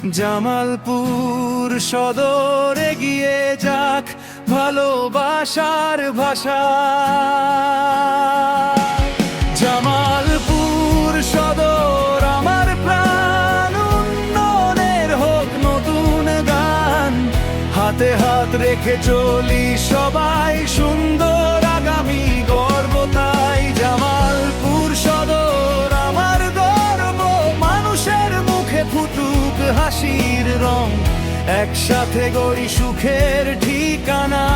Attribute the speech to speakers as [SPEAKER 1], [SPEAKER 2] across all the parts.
[SPEAKER 1] জামালপুর সদর এগিয়ে যাক ভালোবাসার ভাষা। জামালপুর সদর আমার প্রাণ, উন্নয়নের হোক নতুন গান। হাতে হাত রেখে চলি সবাই, সুন্দর আগামী গর্ব তাই। জামালপুর সদর আমার গর্ব, মানুষের মুখে ফুটুক হাসির রং। একসাথে গড়ি সুখের ঠিকানা।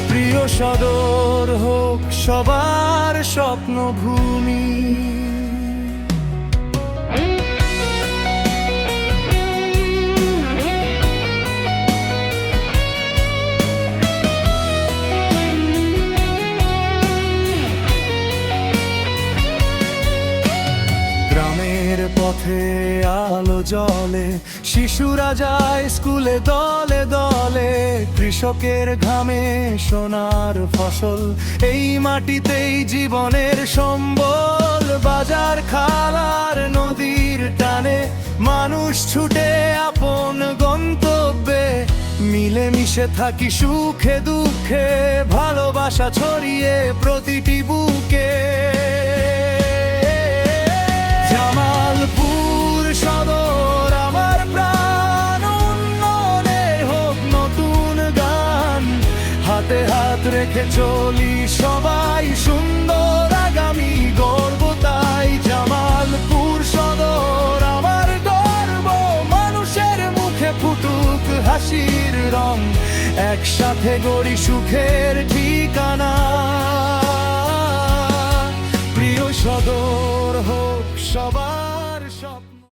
[SPEAKER 1] প্রিয় সদর হোক সবার স্বপ্নভূমি। গ্রামের পথে আলো জ্বলে, শিশুরা যায় স্কুলে দলে দলে। কৃষকের ঘামে সোনার ফসল, এই মাটিতেই জীবনের সম্বল। বাজার খালার নদীর টানে মানুষ ছুটে আপন গন্তব্যে। মিলেমিশে থাকি সুখে দুঃখে, ভালোবাসা ছড়িয়ে প্রতিটি বুকে। জামালপুর সদর আমার প্রাণ, উন্নয়নের হোক নতুন গান। হাতে হাত রেখে চলি সবাই, সুন্দর আগামী গর্ব তাই। জামালপুর সদর আমার গর্ব, মানুষের মুখে ফুটুক হাসির রং। একসাথে গড়ি সুখের ঠিকানা। প্রিয় সদর হোক সবাই।